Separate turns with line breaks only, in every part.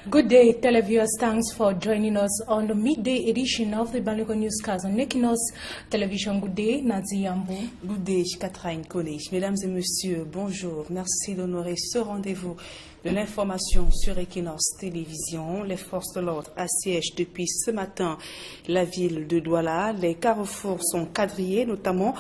Good day, televiewers. Thanks for joining us on the midday edition of the Balogun Newscast on Equinos Television. Good day, Nazi Yambo.
Good day, Catherine College. Mesdames et messieurs, bonjour. Merci d'honorer ce rendez-vous de l'information sur Equinos Télévision. Les forces de l'ordre assiègent depuis ce matin la ville de Douala. Les carrefours sont quadrillés, notamment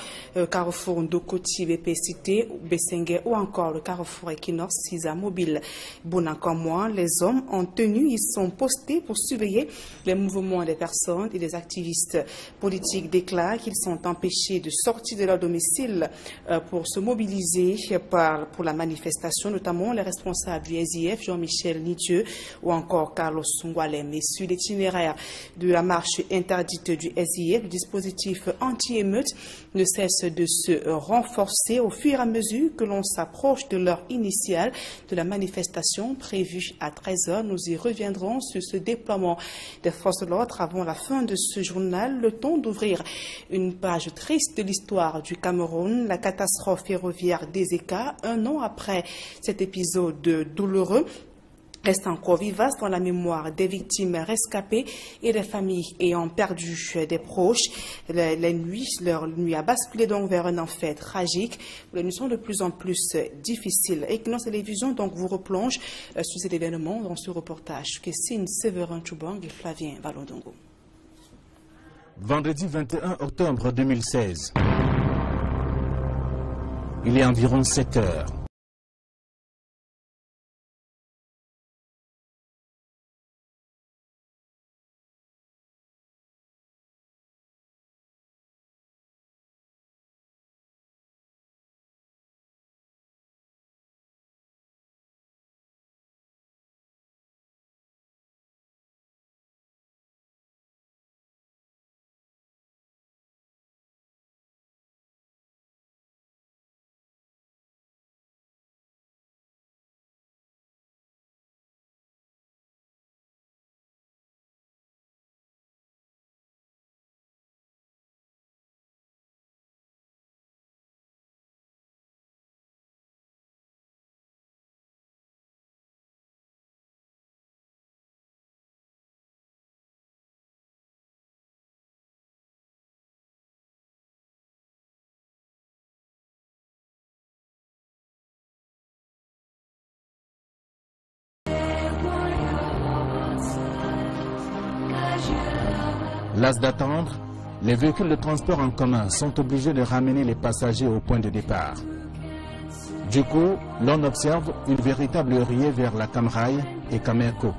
carrefour Ndokoti, BP Cité, Bessengue ou encore le carrefour Equinos, Sisa Mobile. Bonankamouan, les hommes en tenue, ils sont postés pour surveiller les mouvements des personnes et des activistes politiques déclarent qu'ils sont empêchés de sortir de leur domicile pour se mobiliser pour la manifestation, notamment les responsables du SIF, Jean-Michel Nitieux ou encore Carlos Ngwalem. Et sur l'itinéraire de la marche interdite du SIF, le dispositif anti-émeute ne cesse de se renforcer au fur et à mesure que l'on s'approche de l'heure initiale de la manifestation prévue à 13 h. Nous y reviendrons sur ce déploiement des forces de l'ordre avant la fin de ce journal. Le temps d'ouvrir une page triste de l'histoire du Cameroun, la catastrophe ferroviaire d'Ezeka, un an après cet épisode douloureux, reste encore vivace dans la mémoire des victimes rescapées et des familles ayant perdu des proches. Leur nuit a basculé donc vers un enfer tragique. Les nuits sont de plus en plus difficiles. Equinos Télévision donc vous replonge sur cet événement dans ce reportage que signent Séverin Choubang et Flavien Valondongo.
Vendredi 21 octobre 2016. Il est environ 7 heures. Las d'attendre, les véhicules de transport en commun sont obligés de ramener les passagers au point de départ. Du coup, l'on observe une véritable ruée vers la Camraille et Camerco.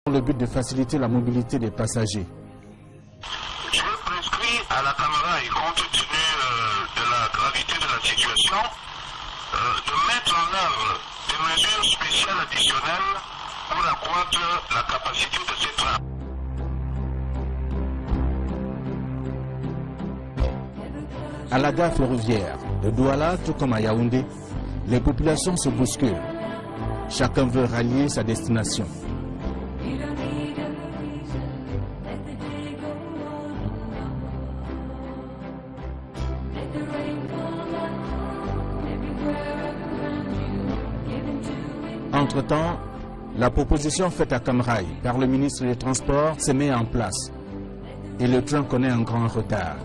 Le but de faciliter la mobilité des passagers.
Je prescris à la Camaraille, compte tenu de la gravité de la situation, de mettre en œuvre des mesures spéciales additionnelles pour accroître la capacité de ces trains.
À la gare ferroviaire de Douala, tout comme à Yaoundé, les populations se bousculent. Chacun veut rallier sa destination. Entre-temps, la proposition faite à Camraille par le ministre des Transports se met en place et le train connaît un grand retard.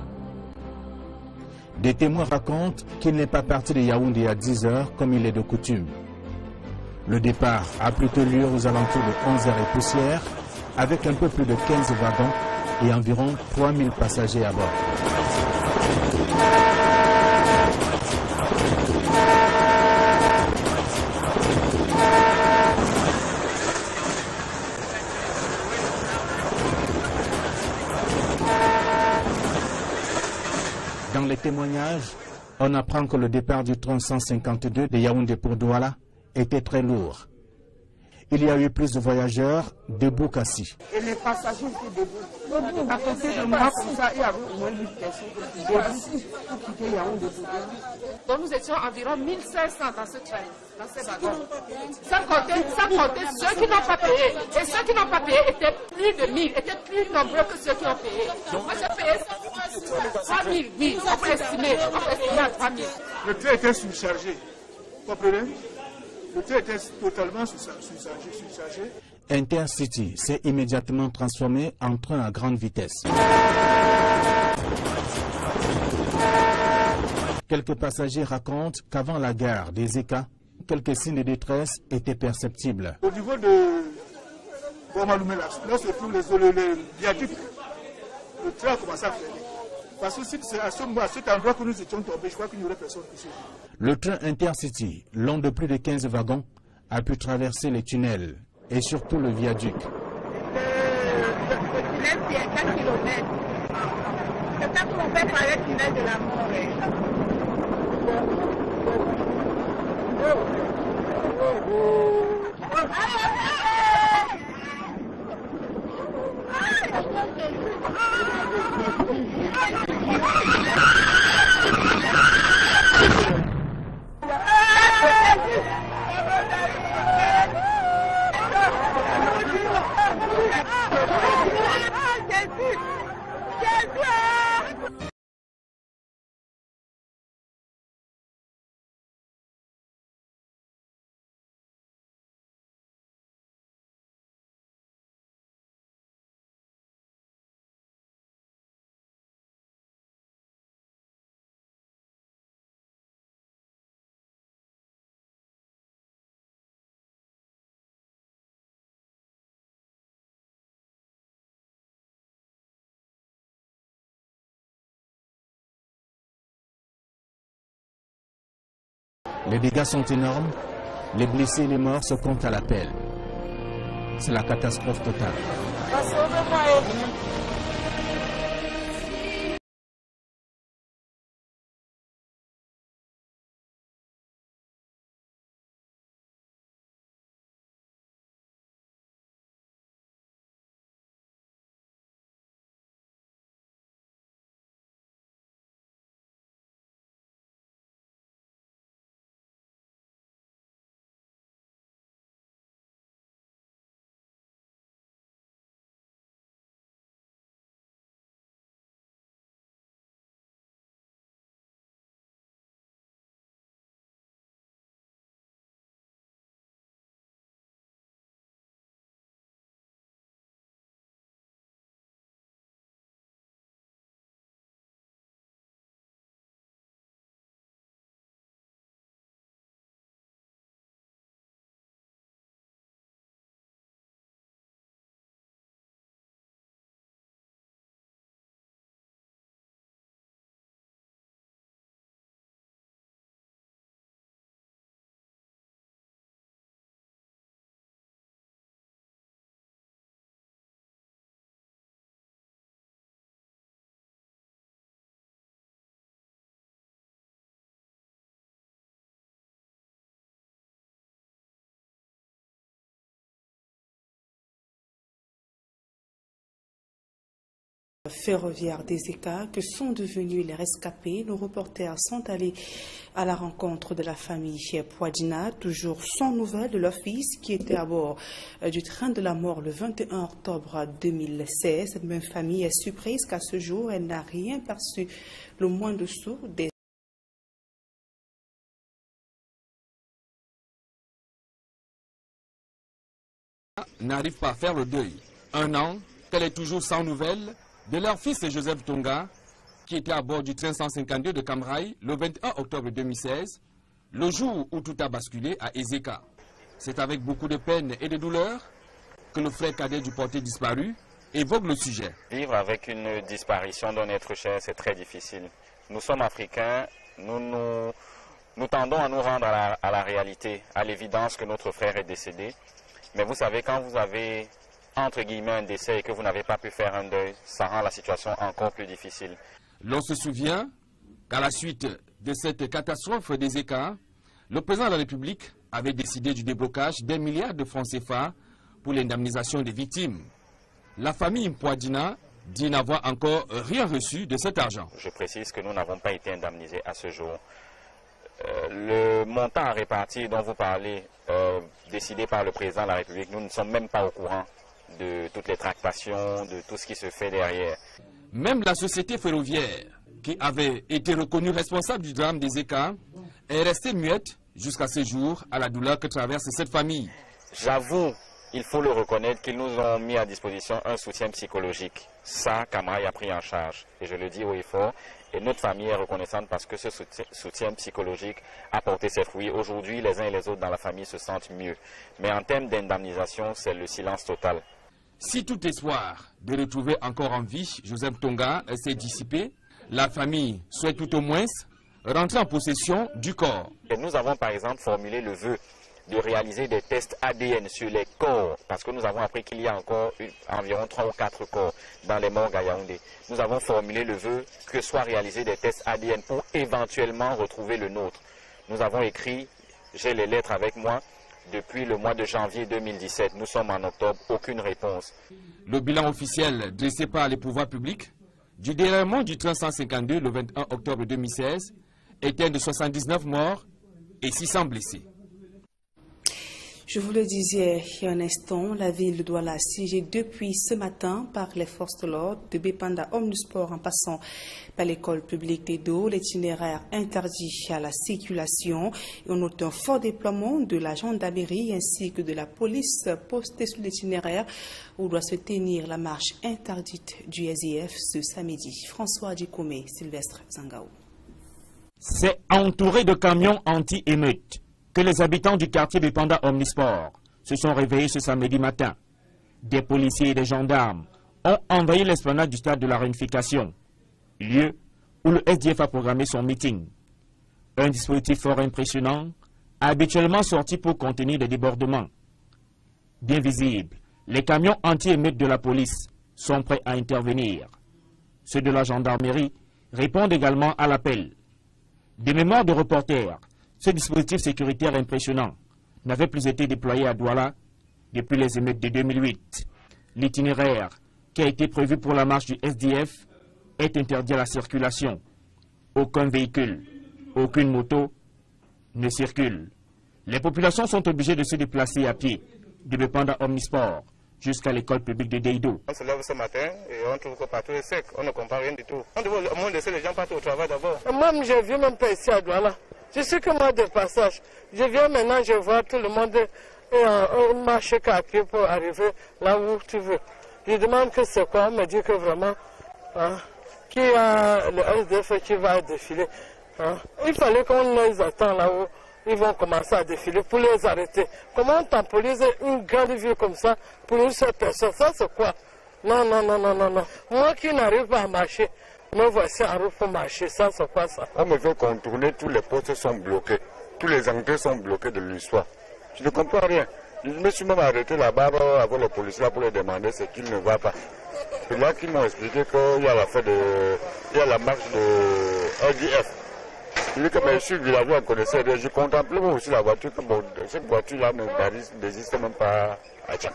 Des témoins racontent qu'il n'est pas parti de Yaoundé à 10 h comme il est de coutume. Le départ a plutôt lieu aux alentours de 11 h et poussière avec un peu plus de 15 wagons et environ 3000 passagers à bord. Dans les témoignages, on apprend que le départ du train 152 de Yaoundé pour Douala était très lourd. il y a eu plus de voyageurs debout qu'assis.
Et les passagers étaient debout. À côté de moi, comme ça, il y avait au moins 1000 personnes debout pour quitter Yaoundé. Donc nous étions environ 1500 dans ce train, dans ces wagons. Sans compter ceux qui n'ont pas payé. Et ceux qui n'ont pas payé étaient plus de 1000, étaient plus nombreux que ceux qui ont payé. Moi j'ai payé 3000, oui, on peut estimer à 3000.
Le train était surchargé, vous comprenez? Le train était totalement surchargé.
Intercity s'est immédiatement transformé en train à grande vitesse. Quelques passagers racontent qu'avant la gare des Eka, quelques signes de détresse étaient perceptibles.
Au niveau de Bomaloumela, là se trouvent les viaducs, le train a commencé à freiner. Parce que c'est à cet endroit que nous étions tombés, je crois qu'il n'y aurait personne ici.
Le train Intercity, long de plus de 15 wagons, a pu traverser les tunnels et surtout le viaduc.
Le tunnel qui est 4 km. C'est ça qu'on fait par le tunnel de la mort.
Les dégâts sont énormes, les blessés et les morts se comptent à l'appel. C'est la catastrophe totale.
Ferroviaire des Eka, que sont devenus les rescapés. Nos reporters sont allés à la rencontre de la famille Poadina, toujours sans nouvelles de leur fils qui était à bord du train de la mort le 21 octobre 2016. Cette même famille est surprise qu'à ce jour, elle n'a rien perçu le moindre sou des
n'arrivent pas à faire le deuil. Un an qu'elle est toujours sans nouvelles de leur fils Joseph Tonga, qui était à bord du train 152 de Camraï le 21 octobre 2016, le jour où tout a basculé à Ezeka. C'est avec beaucoup de peine et de douleur que le frère cadet du porté disparu évoque le sujet.
Vivre avec une disparition d'un être cher, c'est très difficile. Nous sommes africains, nous tendons à nous rendre à la réalité, à l'évidence que notre frère est décédé. Mais vous savez, quand vous avez entre guillemets un décès et que vous n'avez pas pu faire un deuil, ça rend la situation encore plus difficile.
L'on se souvient qu'à la suite de cette catastrophe des Eka, le président de la République avait décidé du déblocage d'1 milliard de francs CFA pour l'indemnisation des victimes. La famille Mpoadina dit n'avoir encore rien reçu de cet argent.
Je précise que nous n'avons pas été indemnisés à ce jour. Le montant à répartir dont vous parlez, décidé par le président de la République, nous ne sommes même pas au courant de toutes les tractations, de tout ce qui se fait derrière.
Même la société ferroviaire, qui avait été reconnue responsable du drame des ECA, est restée muette jusqu'à ce jour à la douleur que traverse cette famille.
J'avoue, il faut le reconnaître, qu'ils nous ont mis à disposition un soutien psychologique. Ça, Camaraï a pris en charge. Et je le dis haut et fort. Et notre famille est reconnaissante parce que ce soutien psychologique a porté ses fruits. Aujourd'hui, les uns et les autres dans la famille se sentent mieux. Mais en termes d'indemnisation, c'est le silence total.
Si tout espoir de retrouver encore en vie Joseph Tonga s'est dissipé, la famille souhaite tout au moins rentrer en possession du corps.
Et nous avons par exemple formulé le vœu de réaliser des tests ADN sur les corps, parce que nous avons appris qu'il y a encore environ 3 ou 4 corps dans les morgues à Yaoundé. Nous avons formulé le vœu que soient réalisés des tests ADN pour éventuellement retrouver le nôtre. Nous avons écrit, j'ai les lettres avec moi, depuis le mois de janvier 2017. Nous sommes en octobre, aucune réponse.
Le bilan officiel dressé par les pouvoirs publics du déraillement du train 152 le 21 octobre 2016 était de 79 morts et 600 blessés.
Je vous le disais il y a un instant, la ville de Douala assiégée depuis ce matin par les forces de l'ordre, de Bépanda Omnisport en passant par l'école publique d'Edo, l'itinéraire interdit à la circulation. Et on note un fort déploiement de la gendarmerie ainsi que de la police postée sur l'itinéraire où doit se tenir la marche interdite du SDF ce samedi. François Djikomé, Sylvestre Zangaou.
C'est entouré de camions anti-émeutes que les habitants du quartier de Panda Omnisport se sont réveillés ce samedi matin. Des policiers et des gendarmes ont envahi l'esplanade du stade de la Réunification, lieu où le SDF a programmé son meeting. Un dispositif fort impressionnant, habituellement sorti pour contenir des débordements. Bien visible, les camions anti-émeutes de la police sont prêts à intervenir. Ceux de la gendarmerie répondent également à l'appel. Des mémoires de reporters, ce dispositif sécuritaire impressionnant n'avait plus été déployé à Douala depuis les émeutes de 2008. L'itinéraire qui a été prévu pour la marche du SDF est interdit à la circulation. Aucun véhicule, aucune moto ne circule. Les populations sont obligées de se déplacer à pied de Bépanda Omnisport jusqu'à l'école publique de Deido.
On se lève ce matin et on trouve que partout est sec. On ne comprend rien du tout. On devrait au moins laisser les gens partir au travail d'abord.
Moi, je ne viens même pas ici à Douala. Je suis que moi de passage. Je viens maintenant, je vois tout le monde marcher à pied pour arriver là où tu veux. Je demande que c'est quoi. On me dit que vraiment, qu'il y a le SDF qui va défiler. Il fallait qu'on les attend là où ils vont commencer à défiler pour les arrêter. Comment on temporise une grande ville comme ça pour une seule personne? Ça c'est quoi? Non, non, non, non, non, non. Moi qui n'arrive pas à marcher, me voici en route pour marcher. Ça c'est quoi ça?
On me fait contourner, tous les postes sont bloqués. Tous les entrées sont bloqués de l'histoire. Je ne comprends rien. Je me suis même arrêté là-bas avec les policiers pour les demander ce qu'il ne va pas. C'est là qu'ils m'ont expliqué qu'il y a la marche de LDF. Je dis que je suis village, on connaissait rien. Je contemplais aussi la voiture, que bon, cette voiture-là n'existe même pas à Tchang.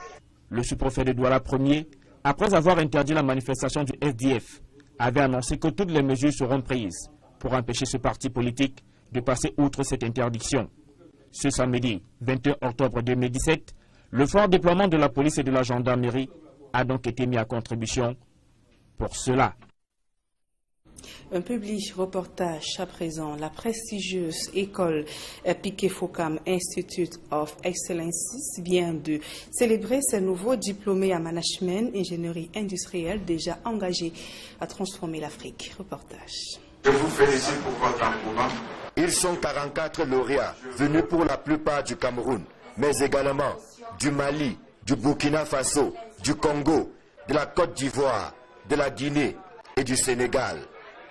Le sous-préfet de Douala Ier, après avoir interdit la manifestation du SDF, avait annoncé que toutes les mesures seront prises pour empêcher ce parti politique de passer outre cette interdiction. Ce samedi 21 octobre 2017, le fort déploiement de la police et de la gendarmerie a donc été mis à contribution pour cela.
Un public reportage à présent. La prestigieuse école Piquet Focam Institute of Excellence vient de célébrer ses nouveaux diplômés en management, ingénierie industrielle déjà engagés à transformer l'Afrique. Reportage.
Je vous félicite pour votre engouement.
Ils sont 44 lauréats venus pour la plupart du Cameroun, mais également du Mali, du Burkina Faso, du Congo, de la Côte d'Ivoire, de la Guinée et du Sénégal.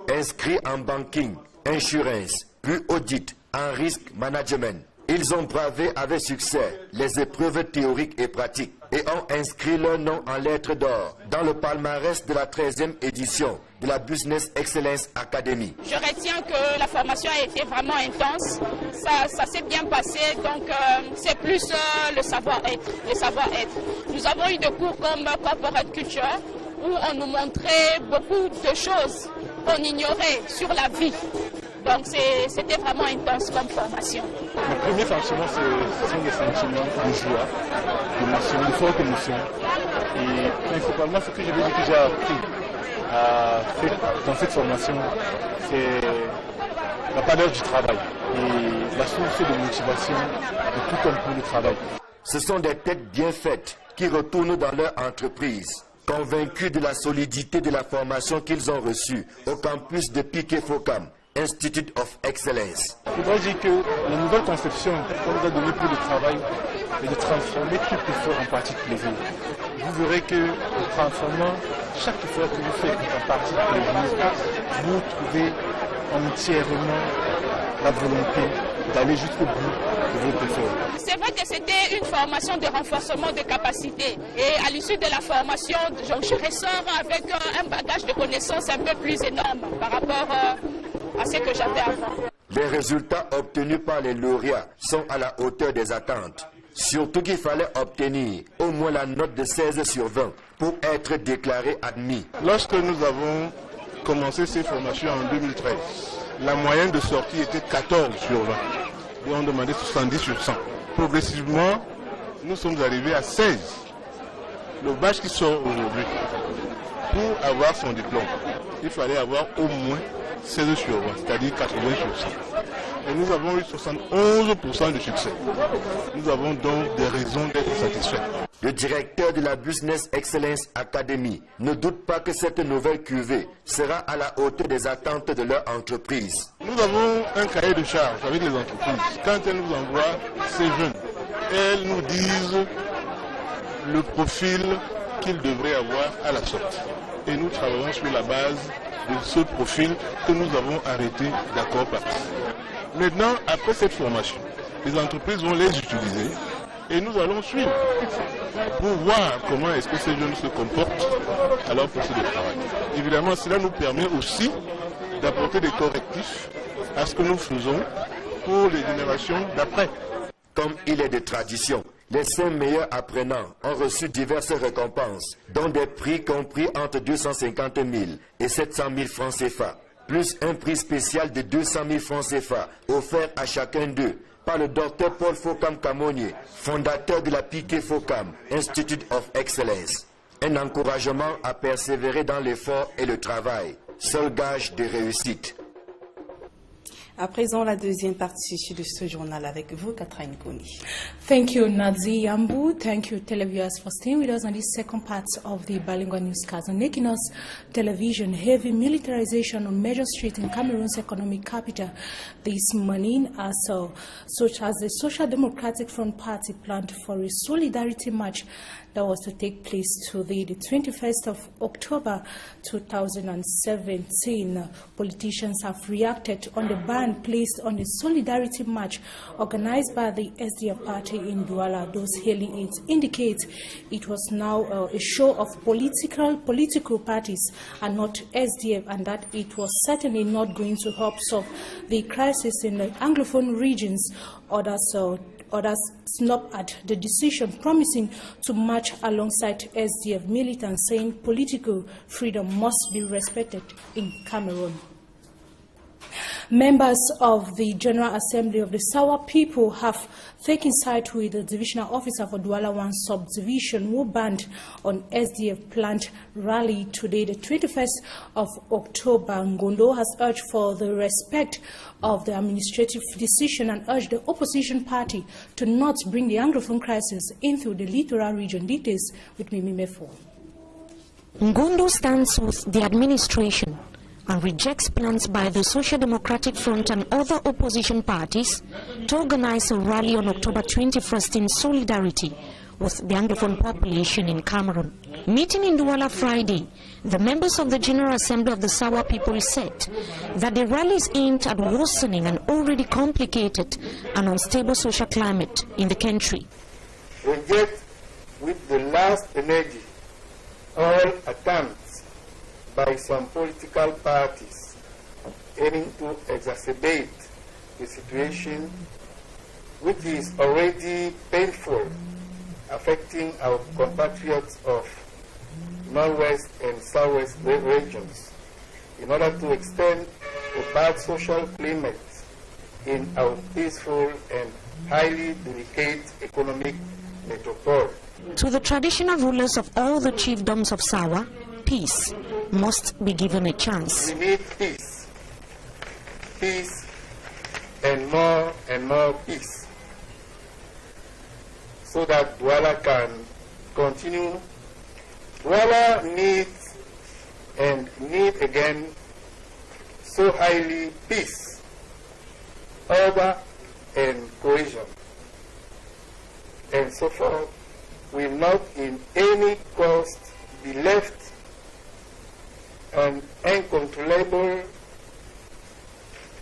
Inscrits en banking, insurance, puis audit, en risk management, Ils ont bravé avec succès les épreuves théoriques et pratiques et ont inscrit leur nom en lettres d'or dans le palmarès de la 13e édition de la Business Excellence Academy.
Je retiens que la formation a été vraiment intense, ça s'est bien passé, donc c'est plus le savoir-être. Nous avons eu des cours comme Corporate Culture où on nous montrait beaucoup de choses qu'on ignorait sur la vie. Donc c'était vraiment intense comme formation.
Le premier forcément, ce sont des sentiments de joie, d'émotion, de forte émotion. Et principalement, ce que je veux dire que j'ai appris dans cette formation, c'est la valeur du travail et la source de motivation de tout homme pour le travail.
Ce sont des têtes bien faites qui retournent dans leur entreprise, convaincus de la solidité de la formation qu'ils ont reçue au campus de Piquet-Focam, Institute of Excellence.
Je voudrais dire que la nouvelle conception qu'on nous a donnée pour le travail est de transformer tout effort en partie de plaisir. Vous verrez que en transformant chaque effort que vous faites en partie de plaisir, vous trouvez entièrement la volonté d'aller jusqu'au bout de votre effort.
C'est vrai que c'était une formation de renforcement de capacité. Et à l'issue de la formation, je ressors avec un bagage de connaissances un peu plus énorme par rapport à ce que j'avais avant.
Les résultats obtenus par les lauréats sont à la hauteur des attentes. Surtout qu'il fallait obtenir au moins la note de 16 sur 20 pour être déclaré admis.
Lorsque nous avons commencé ces formations en 2013, la moyenne de sortie était 14 sur 20. Et on demandait 70 sur 100. Progressivement, nous sommes arrivés à 16. Le badge qui sort aujourd'hui, pour avoir son diplôme, il fallait avoir au moins 16 sur 20, c'est-à-dire 80 sur 100. Et nous avons eu 71% de succès. Nous avons donc des raisons d'être satisfaits.
Le directeur de la Business Excellence Academy ne doute pas que cette nouvelle cuvée sera à la hauteur des attentes de leur entreprise.
Nous avons un cahier de charge avec les entreprises. Quand elles nous envoient ces jeunes, elles nous disent le profil qu'ils devraient avoir à la sortie. Et nous travaillons sur la base de ce profil que nous avons arrêté d'accord par. Maintenant, après cette formation, les entreprises vont les utiliser et nous allons suivre pour voir comment est-ce que ces jeunes se comportent à leur poste de travail. Évidemment, cela nous permet aussi d'apporter des correctifs à ce que nous faisons pour les générations d'après.
Comme il est de tradition, les 5 meilleurs apprenants ont reçu diverses récompenses, dont des prix compris entre 250 000 et 700 000 francs CFA, plus un prix spécial de 200 000 francs CFA offert à chacun d'eux par le docteur Paul Focam Camonier, fondateur de la Piquet-Focam, Institute of Excellence. Un encouragement à persévérer dans l'effort et le travail, seul gage de réussite.
À présent, la deuxième partie de ce journal avec vous, Catherine Koni.
Thank you, Nazi Yambu. Thank you, televiewers, for staying with us on this second part of the bilingual newscast. On Equinos television, heavy militarization on major streets in Cameroon's economic capital this morning, such as the Social Democratic Front Party planned for a solidarity march that was to take place today, the 21st of October 2017. Politicians have reacted on the ban placed on the solidarity march organized by the SDF party in Douala. Those hailing it indicate it was now a show of political parties and not SDF, and that it was certainly not going to help solve the crisis in the Anglophone regions. Others snubbed at the decision, promising to march alongside SDF militants, saying political freedom must be respected in Cameroon. Members of the General Assembly of the Sawa people have taken side with the divisional officer for Douala 1 subdivision who banned on SDF planned rally today, the 21st of October. Ngondo has urged for the respect of the administrative decision and urged the opposition party to not bring the Anglophone crisis into the littoral region. Details with Mimi Mefo.
Ngondo stands with the administration and rejects plans by the Social Democratic Front and other opposition parties to organize a rally on October 21st in solidarity with the Anglophone population in Cameroon. Meeting in Douala Friday, the members of the General Assembly of the Sawa people said that the rally is aimed at worsening an already complicated and unstable social climate in the country.
Reject with the last energy all attempts by some political parties aiming to exacerbate the situation, which is already painful, affecting our compatriots of Northwest and Southwest regions, in order to extend a bad social climate in our peaceful and highly delicate economic metropole.
To the traditional rulers of all the chiefdoms of Sawa, peace must be given a chance.
We need peace. Peace and more peace, so that Douala can continue. Douala needs and need again so highly peace, order and cohesion, and so forth will not in any cost be left an uncontrollable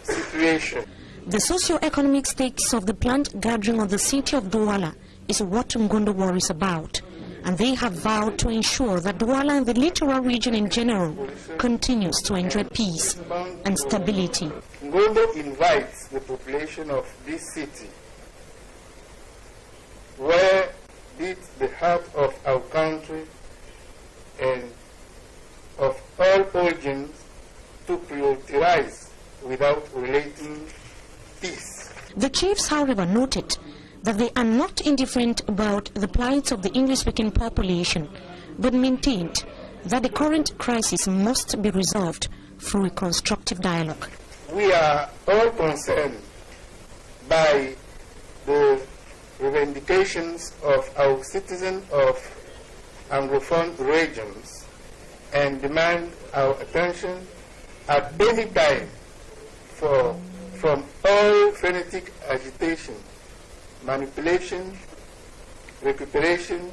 situation.
The socio-economic stakes of the planned gathering of the city of Douala is what Ngondo worries about, and they have vowed to ensure that Douala and the littoral region in general continues to enjoy peace and stability.
Ngondo invites the population of this city, where beats the heart of our country and of all origins, to prioritize without relating peace.
The chiefs, however, noted that they are not indifferent about the plight of the English-speaking population, but maintained that the current crisis must be resolved through a constructive dialogue.
We are all concerned by the revendications of our citizens of Anglophone regions and demand our attention at any time from all frenetic agitation, manipulation, recuperation,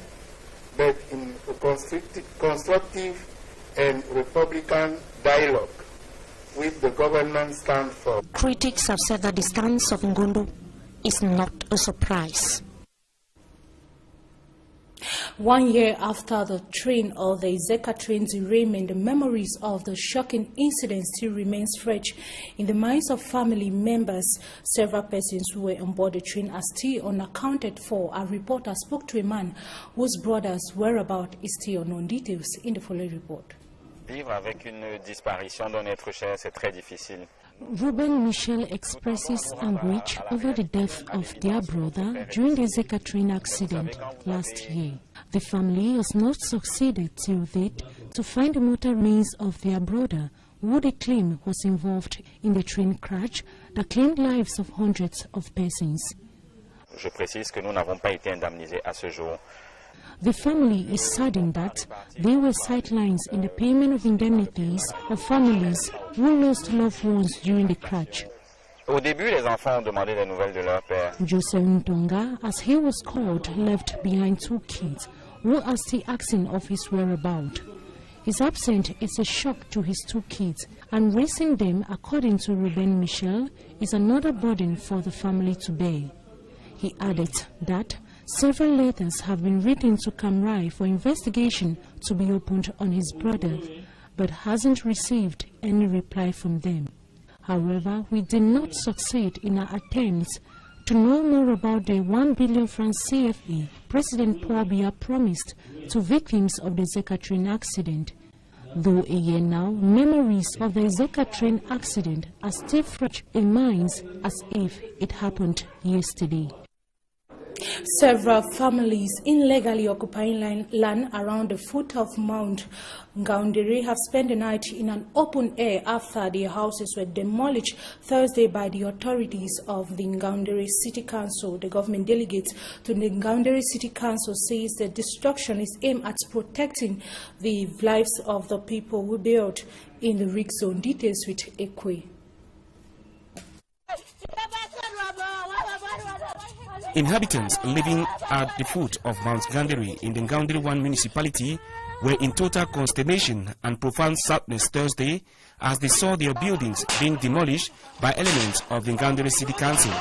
but in a constructive and republican dialogue with the government stand for.
Critics have said that the stance of Ngondo is not a surprise.
1 year after the train or the Izeka train derailment, the memories of the shocking incident still remains fresh in the minds of family members. Several persons who were on board the train are still unaccounted for. A reporter spoke to a man whose brother's whereabouts is still unknown. Details in the following report.
Vivre avec une disparition d'un être cher, c'est très difficile.
Ruben Michel expresses anguish over the death of their brother during the Izeka train accident last year. The family has not succeeded till date to find the mortal remains of their brother, who they claim was involved in the train crash that claimed lives of hundreds of persons.
Je précise que nous n'avons pas été indemnisés à ce jour.
The family is saddened that they were sidelines in the payment of indemnities of families who lost loved ones during the crash.
Au début, les enfants ont demandé des nouvelles de leur père.
Joseph Ntonga, as he was called, left behind 2 kids who are still asking of his whereabouts. His absence is a shock to his 2 kids, and raising them, according to Ruben Michel, is another burden for the family to bear. He added that several letters have been written to Camrai for investigation to be opened on his brother, but hasn't received any reply from them. However, we did not succeed in our attempts to know more about the 1 billion francs CFA President Paul Biya promised to victims of the Izeka train accident. Though a year now, memories of the Izeka train accident are still fresh in minds as if it happened yesterday.
Several families illegally occupying land around the foot of Mount Ngaoundéré have spent the night in an open air after their houses were demolished Thursday by the authorities of the Ngaoundéré City Council. The government delegate to the Ngaoundéré City Council says the destruction is aimed at protecting the lives of the people who built in the risk zone. Details with Ekwe.
Inhabitants living at the foot of Mount Gandiri in the Gandiri 1 municipality were in total consternation and profound sadness Thursday as they saw their buildings being demolished by elements of the Gandiri City Council.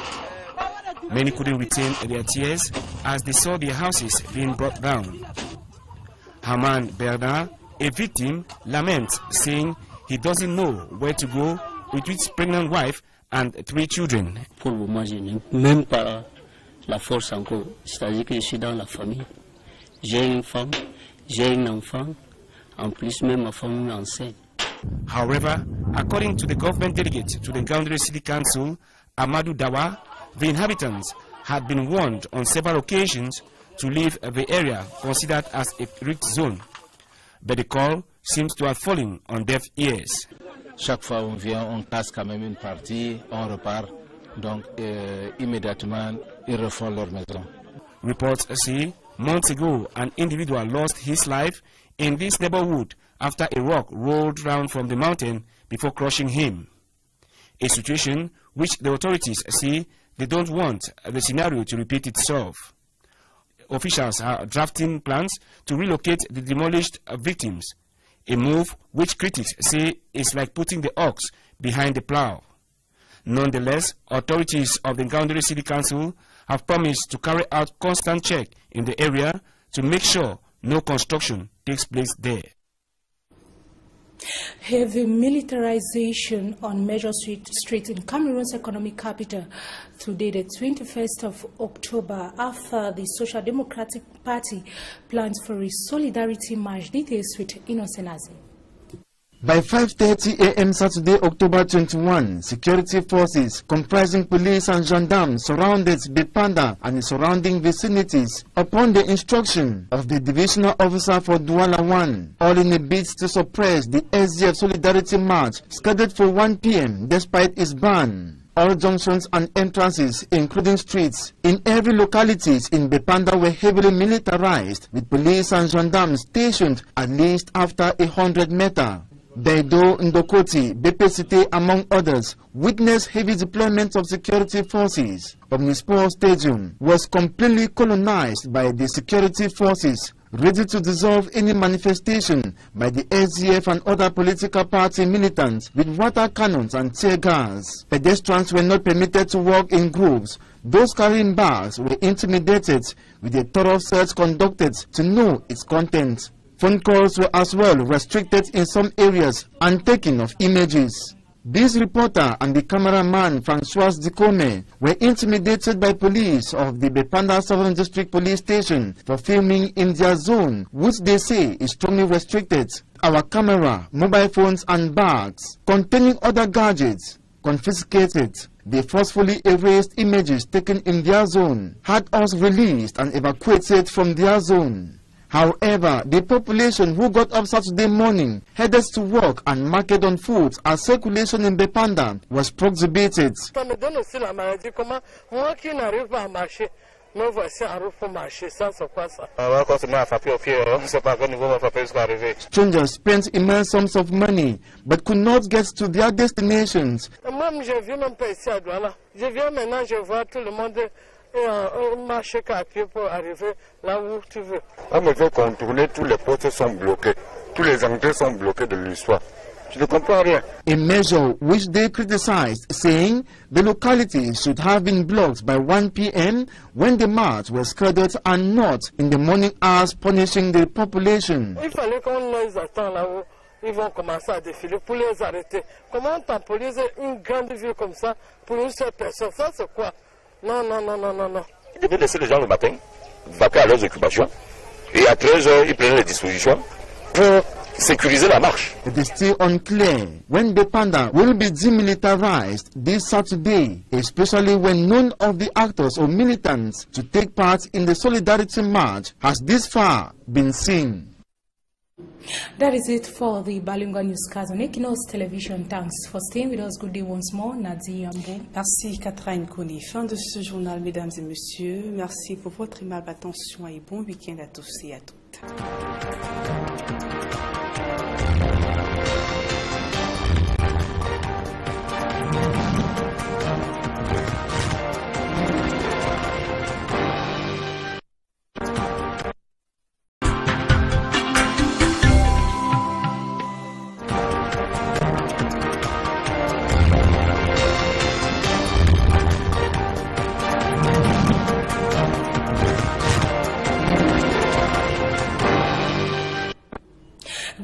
Many couldn't retain their tears as they saw their houses being brought down. Haman Bernard, a victim, laments, saying he doesn't know where to go with his pregnant wife and 3 children.
Pour le moment, je n'ai même pas la force encore, c'est-à-dire que je suis dans la famille. J'ai une femme, j'ai un enfant, en plus même ma femme est enceinte.
However, according to the government delegate to the Gandiri City Council, Amadou Dawa, the inhabitants had been warned on several occasions to leave the area considered as a risk zone. But the call seems to have fallen on deaf ears.
Chaque fois on vient, on casse quand même une partie, on repart. Donc immédiatement, ils refont leur maison.
Reports say months ago an individual lost his life in this neighborhood after a rock rolled down from the mountain before crushing him. A situation which the authorities say they don't want the scenario to repeat itself. Officials are drafting plans to relocate the demolished victims, a move which critics say is like putting the ox behind the plow. Nonetheless, authorities of the Gandiri City Council have promised to carry out constant check in the area to make sure no construction takes place there.
Heavy militarization on Major Street in Cameroon's economic capital today, the 21st of October, after the Social Democratic Party plans for a solidarity march. Details with Innocent Azim.
By 5:30 a.m. Saturday, October 21, security forces comprising police and gendarmes surrounded Bepanda and the surrounding vicinities upon the instruction of the divisional officer for Douala 1, all in a bid to suppress the SDF Solidarity March scheduled for 1 p.m. despite its ban. All junctions and entrances, including streets, in every localities in Bepanda were heavily militarized, with police and gendarmes stationed at least after 100 meters. Beidou, Ndokoti, Bepesite, among others, witnessed heavy deployment of security forces. Omnisport Stadium was completely colonized by the security forces, ready to dissolve any manifestation by the SDF and other political party militants with water cannons and tear gas. Pedestrians were not permitted to walk in groups. Those carrying bags were intimidated, with a thorough search conducted to know its content. Phone calls were as well restricted in some areas and taking of images. This reporter and the cameraman Francois Dikome were intimidated by police of the Bepanda Southern District Police Station for filming in their zone, which they say is strongly restricted. Our camera, mobile phones and bags containing other gadgets confiscated. They forcefully erased images taken in their zone, had us released and evacuated from their zone. However, the population who got up Saturday morning headed to work and market on foot as circulation in Bepanda was prohibited. Strangers spent immense sums of money but could not get to their destinations.
On me fait contourner, tous les postes sont bloqués, tous les entrées sont bloqués de l'histoire. Je ne comprends rien.
A measure which they criticized, saying the locality should have been blocked by 1 p.m. when the march was scheduled and not in the morning hours, punishing the population.
Il fallait qu'on les attend là-haut. Ils vont commencer à défiler pour les arrêter. Comment temporiser une grande ville comme ça pour une seule personne? Ça c'est quoi? Non, non, non, non, non, non.
Ils devaient laisser les gens le matin, vaquer à leurs occupations, et à 13 h, ils prenaient les dispositions pour sécuriser la marche.
It is still unclear when Bepanda will be demilitarized this Saturday, especially when none of the actors or militants to take part in the Solidarity March has this far been seen.
That is it for the Balingua Newscast on Equinos Television. Thanks for staying with us. Good day once more. Nadia Yambo.
Merci Catherine Kone. Fin de ce journal, mesdames et messieurs. Merci pour votre aimable attention et bon week-end à tous et à toutes.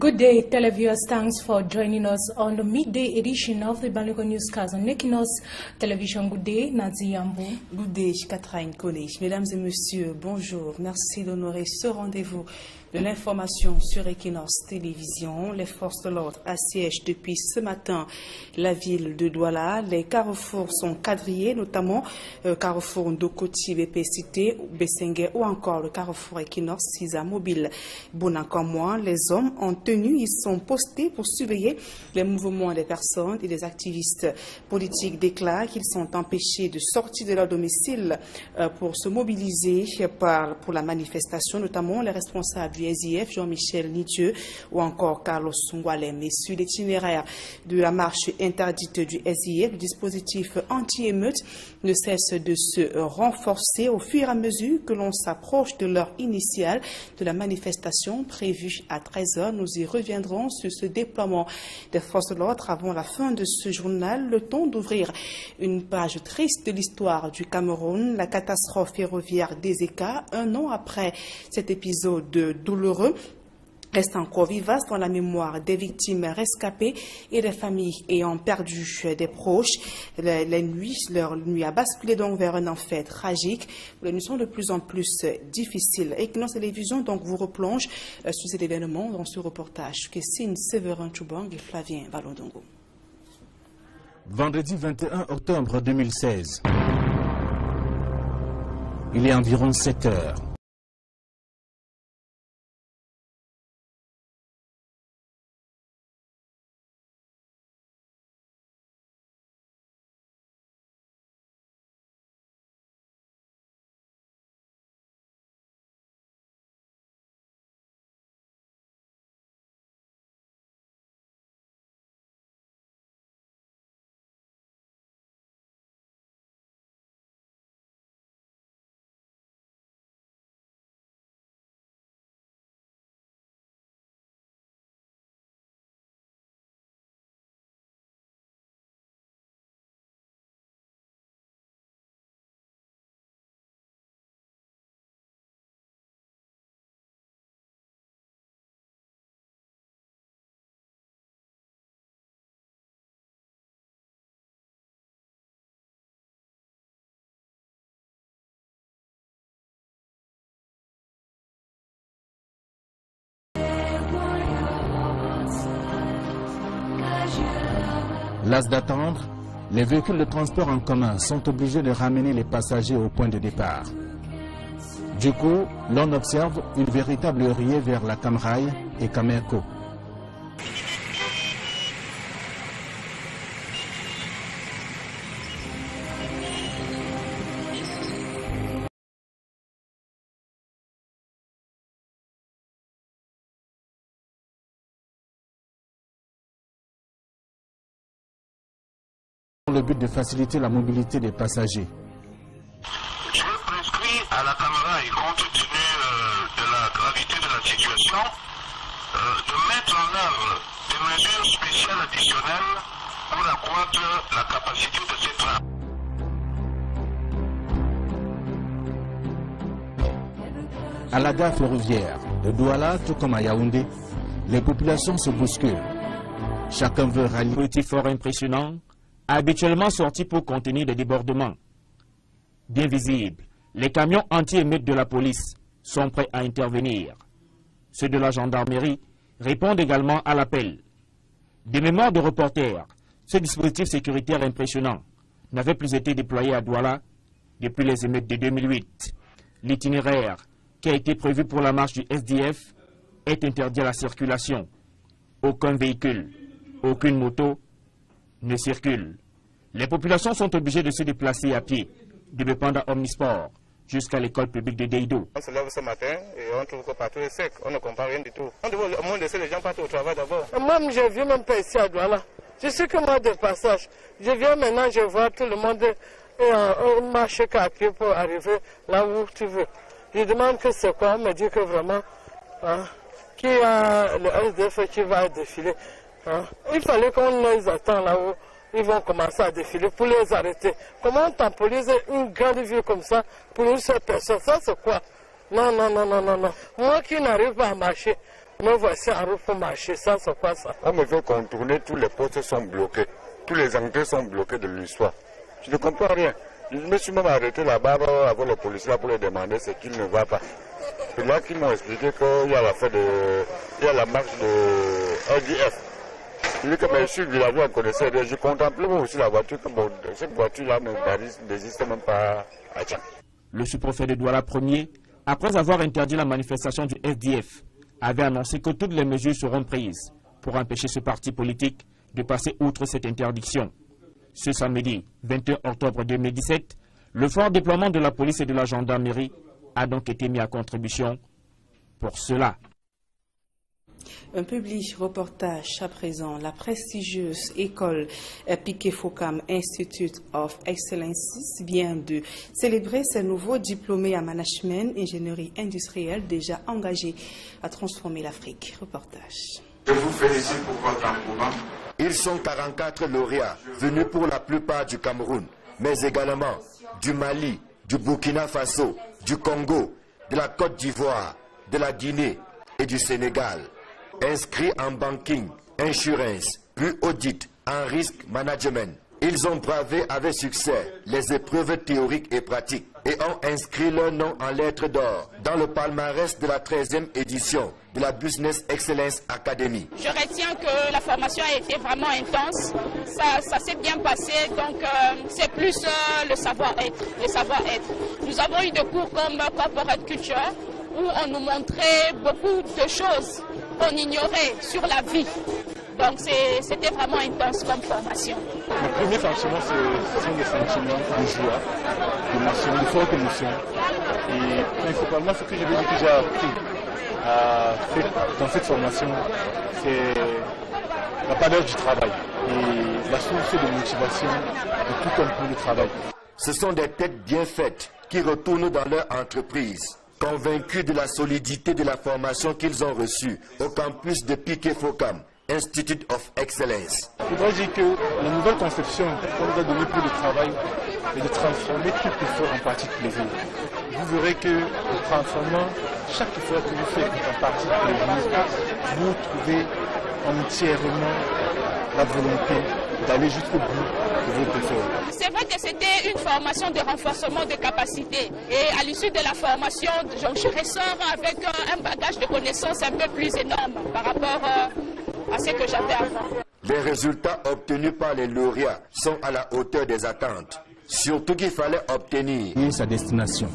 Good day, televiewers. Thanks for joining us on the midday edition of the Balogun Newscast on Equinos Television. Good day, Nazi Yambo.
Good day, Catherine College. Mesdames et messieurs, bonjour. Merci d'honorer ce rendez-vous de l'information sur Equinos Télévision. Les forces de l'ordre assiègent depuis ce matin la ville de Douala. Les carrefours sont quadrillés, notamment carrefour Ndokoti, BP Cité, Bessengue ou encore le carrefour Equinos, Sisa Mobile. Bonacamouan, les hommes en tenue, ils sont postés pour surveiller les mouvements des personnes et des activistes politiques déclarent qu'ils sont empêchés de sortir de leur domicile pour se mobiliser pour la manifestation, notamment les responsables du SIF, Jean-Michel Nidieu ou encore Carlos Ngwalem. Et sur l'itinéraire de la marche interdite du SIF, le dispositif anti-émeute ne cesse de se renforcer au fur et à mesure que l'on s'approche de l'heure initiale de la manifestation prévue à 13h. Nous y reviendrons sur ce déploiement des forces de l'ordre avant la fin de ce journal. Le temps d'ouvrir une page triste de l'histoire du Cameroun, la catastrophe ferroviaire d'Ezeka, un an après cet épisode douloureux, reste encore vivace dans la mémoire des victimes rescapées et des familles ayant perdu des proches. Leur nuit a basculé donc vers un enfer tragique. Les nuits sont de plus en plus difficiles. Equinos Télévision donc vous replonge sur cet événement dans ce reportage que signent Séverin Choubang et Flavien Balondongo.
Vendredi 21 octobre 2016. Il est environ 7 heures. Las d'attendre, les véhicules de transport en commun sont obligés de ramener les passagers au point de départ. Du coup, l'on observe une véritable riée vers la Camraille et Camerco. Le but de faciliter la mobilité des passagers.
Je prescris à la Camaraille, compte tenu de la gravité de la situation, de mettre en œuvre des mesures spéciales additionnelles pour accroître la capacité de ces trains.
À la gare ferroviaire de Douala, tout comme à Yaoundé, les populations se bousculent. Chacun veut rallier.
Petit fort impressionnant, habituellement sorti pour contenir des débordements. Bien visibles, les camions anti-émeutes de la police sont prêts à intervenir. Ceux de la gendarmerie répondent également à l'appel. De mémoire de reporters, ce dispositif sécuritaire impressionnant n'avait plus été déployé à Douala depuis les émeutes de 2008. L'itinéraire qui a été prévu pour la marche du SDF est interdit à la circulation. Aucun véhicule, aucune moto ne circule. Les populations sont obligées de se déplacer à pied, de Bepanda Omnisport jusqu'à l'école publique de Deido.
On se lève ce matin et on trouve que partout est sec, on ne comprend rien du tout. On doit au moins laisser les gens partir au travail d'abord.
Moi, je viens même pas ici à Douala. Je suis que moi de passage. Je viens maintenant, je vois tout le monde marcher à pied pour arriver là où tu veux. Je demande que c'est quoi, on me dit que vraiment, qu'il y a le SDF qui va défiler. Il fallait qu'on les attend là où ils vont commencer à défiler pour les arrêter. Comment on temporise une grande ville comme ça pour une seule personne? Ça c'est quoi? Non, non, non, non, non, non. Moi qui n'arrive pas à marcher, Me voici en route pour marcher, ça c'est quoi ça?
On me fait contourner, tous les postes sont bloqués. Tous les entrées sont bloqués de l'histoire. Je ne comprends rien. Je me suis même arrêté là-bas avec les policiers pour les demander ce qu'il ne va pas. C'est là qu'ils m'ont expliqué qu'il y a la marche de LDF. Je dis que je suis villageois, on connaissait rien. Je contemplais aussi la voiture, que bon, cette voiture-là n'existe même pas à Tchad.
Le sous-préfet de Douala Ier, après avoir interdit la manifestation du SDF, avait annoncé que toutes les mesures seront prises pour empêcher ce parti politique de passer outre cette interdiction. Ce samedi 21 octobre 2017, le fort déploiement de la police et de la gendarmerie a donc été mis à contribution pour cela.
Un public reportage à présent. La prestigieuse école Piquet Focam Institute of Excellence vient de célébrer ses nouveaux diplômés en management, ingénierie industrielle déjà engagés à transformer l'Afrique. Reportage.
Je vous félicite pour votre engouement. Ils sont 44 lauréats, venus pour la plupart du Cameroun, mais également du Mali, du Burkina Faso, du Congo, de la Côte d'Ivoire, de la Guinée et du Sénégal. Inscrits en banking, insurance, puis audit, en risk management. Ils ont bravé avec succès les épreuves théoriques et pratiques et ont inscrit leur nom en lettres d'or dans le palmarès de la 13e édition de la Business Excellence Academy.
Je retiens que la formation a été vraiment intense, ça s'est bien passé, donc c'est plus le savoir-être. Nous avons eu des cours comme Corporate Culture où on nous montrait beaucoup de choses qu'on ignorait sur la vie. Donc c'était vraiment intense comme formation.
Le premier sentiment, ce sont des sentiments de joie, de forte émotion. Et principalement, ce que je veux dire que j'ai appris dans cette formation, c'est la valeur du travail et la source de motivation de tout un pour le travail.
Ce sont des têtes bien faites qui retournent dans leur entreprise, convaincus de la solidité de la formation qu'ils ont reçue au campus de Piquet Focam, Institute of Excellence.
Je voudrais dire que la nouvelle conception qu'on nous a donnée pour le travail est de transformer tout effort en partie de plaisir. Vous verrez que en transformant chaque effort que vous faites en partie de plaisir, vous trouvez entièrement la volonté d'aller jusqu'au bout de votre effort.
C'est vrai que c'était une formation de renforcement de capacités. Et à l'issue de la formation, je ressors avec un bagage de connaissances un peu plus énorme par rapport à ce que j'avais avant.
Les résultats obtenus par les lauréats sont à la hauteur des attentes. Surtout qu'il fallait obtenir
sa destination.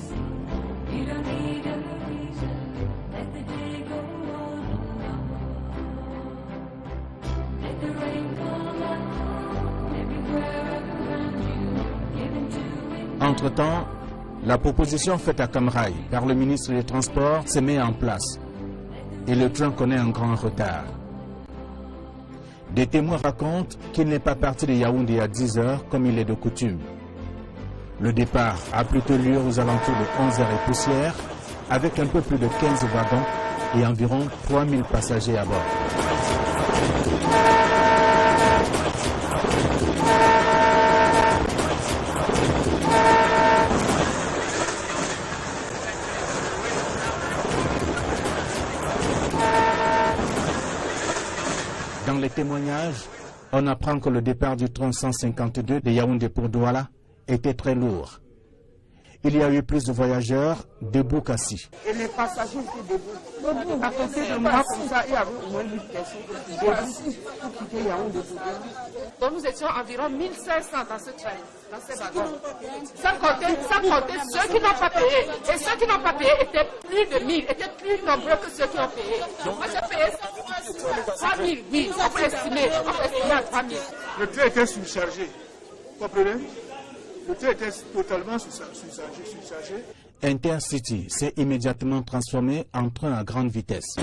Entre-temps, la proposition faite à Camraï par le ministre des Transports se met en place et le train connaît un grand retard. Des témoins racontent qu'il n'est pas parti de Yaoundé à 10 h comme il est de coutume. Le départ a plutôt lieu aux alentours de 11 h et poussière, avec un peu plus de 15 wagons et environ 3000 passagers à bord. Dans les témoignages, on apprend que le départ du train 152 de Yaoundé pour Douala était très lourd. Il y a eu plus de voyageurs debout qu'assis.
Et les passagers étaient debout. À côté de moi, comme ça, il y avait au moins 1000 personnes debout pour quitter Yaoundé. Donc nous étions environ 1500 dans ce train, dans ces wagons. Sans compter ceux qui n'ont pas payé. Et ceux qui n'ont pas payé étaient plus de 1000, étaient plus nombreux que ceux qui ont payé. Donc moi j'ai payé 3000, oui, on peut estimer à 3000.
Le train était surchargé, vous comprenez? Le train était totalement surchargé.
Intercity s'est immédiatement transformé en train à grande vitesse.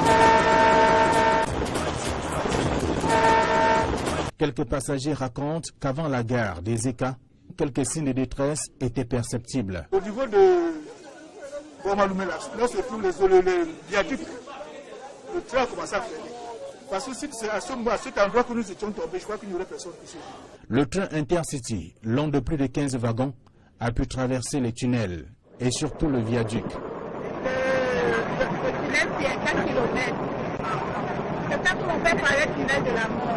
Quelques passagers racontent qu'avant la gare des Eka, quelques signes de détresse étaient perceptibles.
Au niveau de Bomaloumé, là se trouve les viaducs. Le train a commencé à freiner. Parce que c'est à cet endroit que nous étions tombés, je crois qu'il n'y aurait personne ici.
Le train Intercity, long de plus de 15 wagons, a pu traverser les tunnels et surtout le viaduc.
Le tunnel qui est 4 km
qu'on fait par le tunnel de la mort.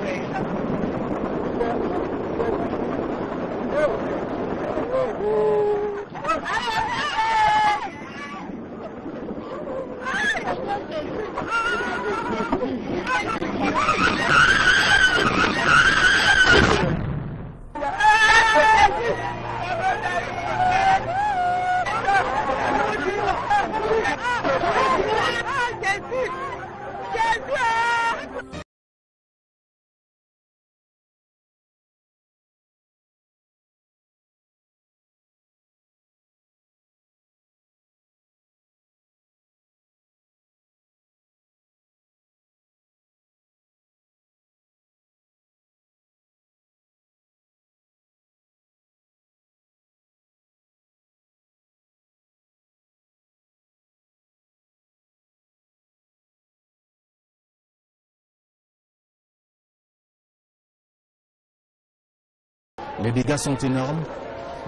Les dégâts sont énormes,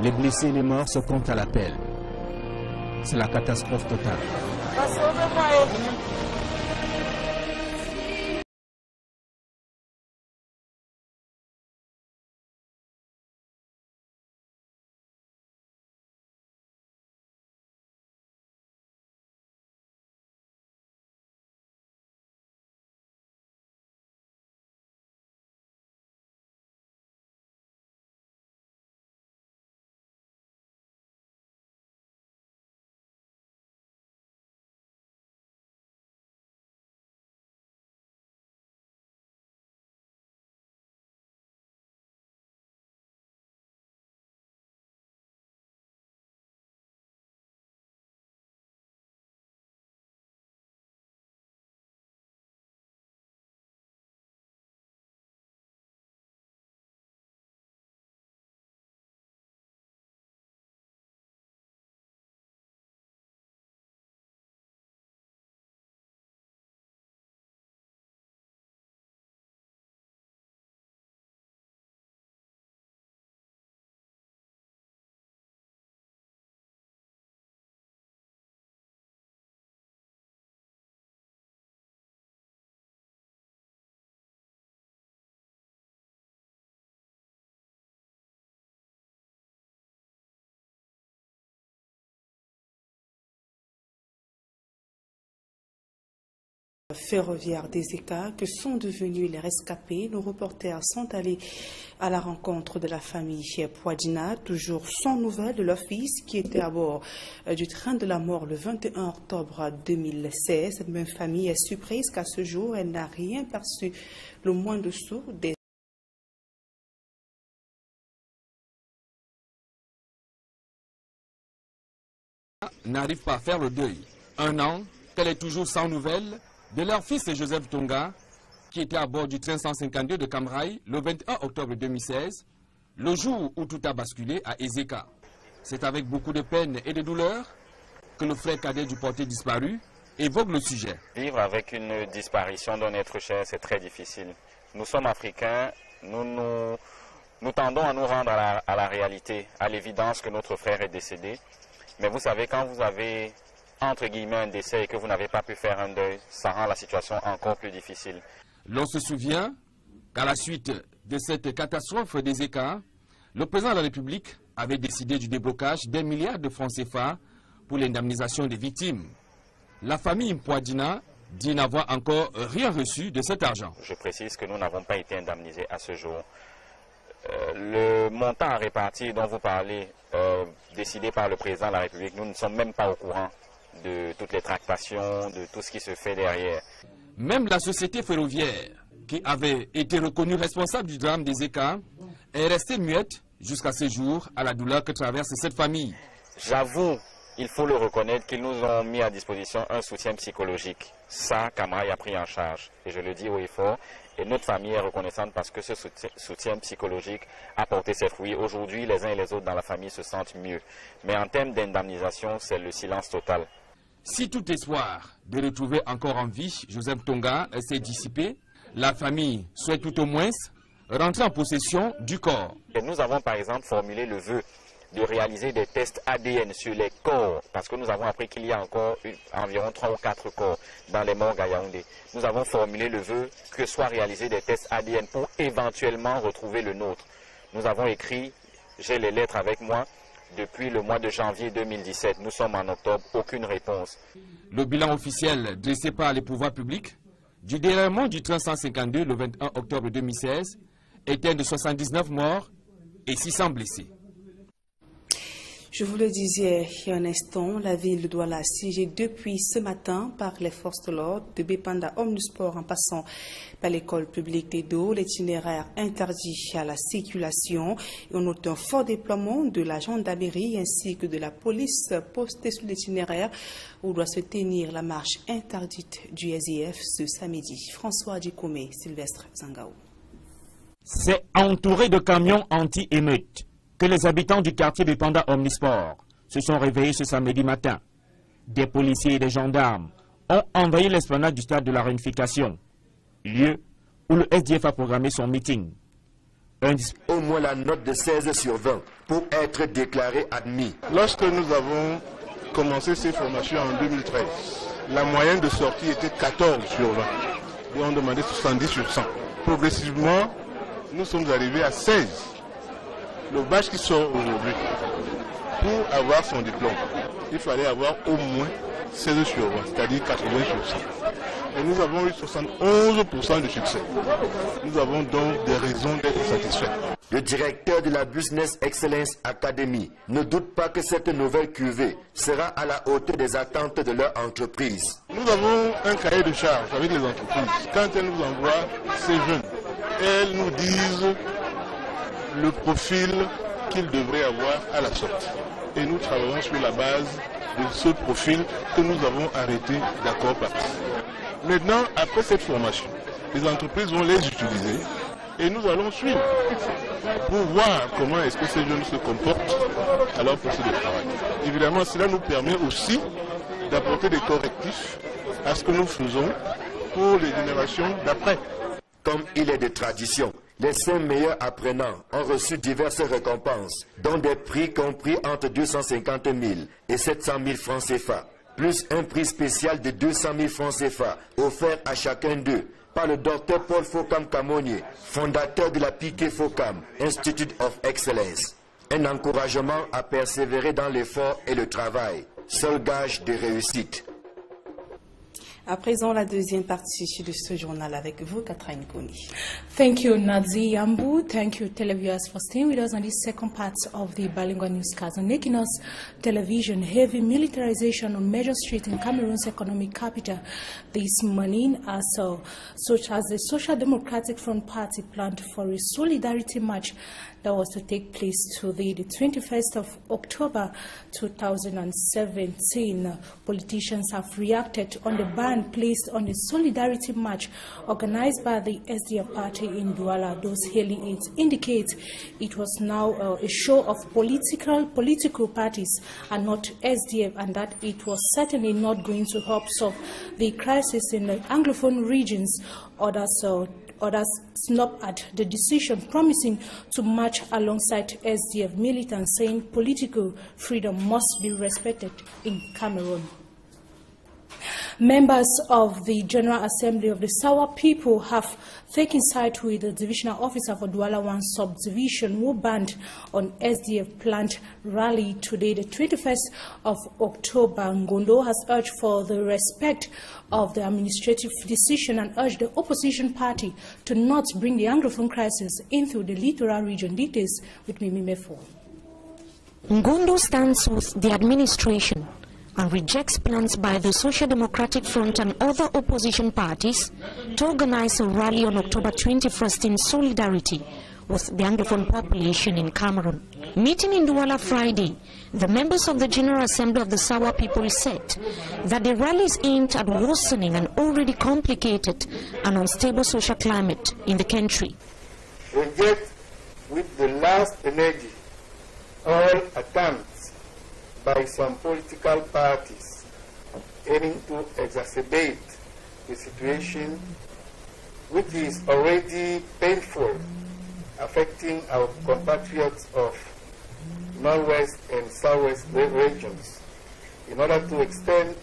les blessés et les morts se comptent à l'appel. C'est la catastrophe totale.
Ferroviaire des Écarts, que sont devenus les rescapés. Nos reporters sont allés à la rencontre de la famille Poadina, toujours sans nouvelles de leur fils qui était à bord du train de la mort le 21 octobre 2016. Cette même famille est surprise qu'à ce jour, elle n'a rien perçu le moindre sou des
n'arrive pas à faire le deuil. Un an qu'elle est toujours sans nouvelles de leur fils Joseph Tonga, qui était à bord du train 152 de Cam Rai le 21 octobre 2016, le jour où tout a basculé à Ezeka. C'est avec beaucoup de peine et de douleur que le frère cadet du porté disparu évoque le sujet.
Vivre avec une disparition d'un être cher, c'est très difficile. Nous sommes africains, nous tendons à nous rendre à la réalité, à l'évidence que notre frère est décédé. Mais vous savez, quand vous avez entre guillemets un décès et que vous n'avez pas pu faire un deuil, ça rend la situation encore plus difficile.
L'on se souvient qu'à la suite de cette catastrophe des Écarts, le président de la République avait décidé du déblocage d'1 milliard de francs CFA pour l'indemnisation des victimes. La famille Mpoadina dit n'avoir encore rien reçu de cet argent.
Je précise que nous n'avons pas été indemnisés à ce jour. Le montant à répartir dont vous parlez, décidé par le président de la République, nous ne sommes même pas au courant de toutes les tractations, de tout ce qui se fait derrière.
Même la société ferroviaire, qui avait été reconnue responsable du drame des Écarts, est restée muette jusqu'à ce jour à la douleur que traverse cette famille.
J'avoue, il faut le reconnaître, qu'ils nous ont mis à disposition un soutien psychologique. Ça, Cam Rai a pris en charge. Et je le dis haut et fort. Et notre famille est reconnaissante parce que ce soutien psychologique a porté ses fruits. Aujourd'hui, les uns et les autres dans la famille se sentent mieux. Mais en termes d'indemnisation, c'est le silence total.
Si tout espoir de retrouver encore en vie Joseph Tonga s'est dissipé, la famille souhaite tout au moins rentrer en possession du corps.
Et nous avons par exemple formulé le vœu de réaliser des tests ADN sur les corps, parce que nous avons appris qu'il y a encore environ 3 ou 4 corps dans les morgues à Yaoundé. Nous avons formulé le vœu que soient réalisés des tests ADN pour éventuellement retrouver le nôtre. Nous avons écrit, j'ai les lettres avec moi, depuis le mois de janvier 2017. Nous sommes en octobre, aucune réponse.
Le bilan officiel dressé par les pouvoirs publics du déraillement du train 152 le 21 octobre 2016 était de 79 morts et 600 blessés.
Je vous le disais il y a un instant, la ville de Douala assiégée depuis ce matin par les forces de l'ordre, de Bépanda Omnisport en passant par l'école publique d'Edo, l'itinéraire interdit à la circulation. Et on note un fort déploiement de la gendarmerie ainsi que de la police postée sur l'itinéraire où doit se tenir la marche interdite du SDF ce samedi. François Djikomé, Sylvestre Zangaou.
C'est entouré de camions anti-émeutes que les habitants du quartier Bépanda Omnisport se sont réveillés ce samedi matin. Des policiers et des gendarmes ont envahi l'esplanade du stade de la Réunification, lieu où le SDF a programmé son meeting.
Au moins la note de 16 sur 20 pour être déclaré admis.
Lorsque nous avons commencé ces formations en 2013, la moyenne de sortie était 14 sur 20. Et on demandait 70 sur 100. Progressivement, nous sommes arrivés à 16. Le badge qui sort aujourd'hui, pour avoir son diplôme, il fallait avoir au moins 16 sur 20, c'est-à-dire 80 sur 100. Et nous avons eu 71% de succès. Nous avons donc des raisons d'être satisfaits.
Le directeur de la Business Excellence Academy ne doute pas que cette nouvelle cuvée sera à la hauteur des attentes de leur entreprise.
Nous avons un cahier de charge avec les entreprises. Quand elles nous envoient ces jeunes, elles nous disent le profil qu'ils devraient avoir à la sortie. Et nous travaillons sur la base de ce profil que nous avons arrêté d'accord par. Maintenant, après cette formation, les entreprises vont les utiliser et nous allons suivre pour voir comment est-ce que ces jeunes se comportent à leur poste de travail. Évidemment, cela nous permet aussi d'apporter des correctifs à ce que nous faisons pour les générations d'après.
Comme il est de tradition, les 5 meilleurs apprenants ont reçu diverses récompenses, dont des prix compris entre 250 000 et 700 000 francs CFA, plus un prix spécial de 200 000 francs CFA offert à chacun d'eux par le docteur Paul Fokam Kamonier, fondateur de la Piquet Fokam, Institute of Excellence. Un encouragement à persévérer dans l'effort et le travail, seul gage de réussite.
À présent, la deuxième partie de ce journal avec vous, Catherine Koni.
Thank you, Nazi Yambu. Thank you, televiewers, for staying with us on this second part of the bilingual newscast. On Equinos Television, heavy militarization on major streets in Cameroon's economic capital this morning, such as the Social Democratic Front Party planned for a solidarity march that was to take place today, the 21st of October 2017. Politicians have reacted on the ban placed on the solidarity march organized by the SDF party in Douala. Those hailing it indicate it was now a show of political parties and not SDF, and that it was certainly not going to help solve the crisis in the Anglophone regions. Others snubbed at the decision, promising to march alongside SDF militants, saying political freedom must be respected in Cameroon. Members of the General Assembly of the Sawa people have taken side with the divisional officer for Douala 1 subdivision who banned on SDF planned rally today, the 21st of October. Ngondo has urged for the respect of the administrative decision and urged the opposition party to not bring the Anglophone crisis into the littoral region. Details with Mimi Mefo.
Ngondo stands with the administration and rejects plans by the Social Democratic Front and other opposition parties to organize a rally on October 21st in solidarity with the Anglophone population in Cameroon. Meeting in Douala Friday, the members of the General Assembly of the Sawa people said that the rally is aimed at worsening an already complicated and unstable social climate in the country.
Reject with the last energy all attempts by some political parties aiming to exacerbate the situation, which is already painful, affecting our compatriots of northwest and southwest regions in order to extend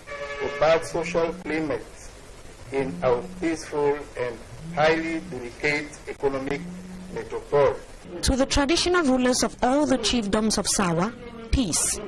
the bad social climate in our peaceful and highly delicate economic metropole.
To the traditional rulers of all the chiefdoms of Sawa, peace.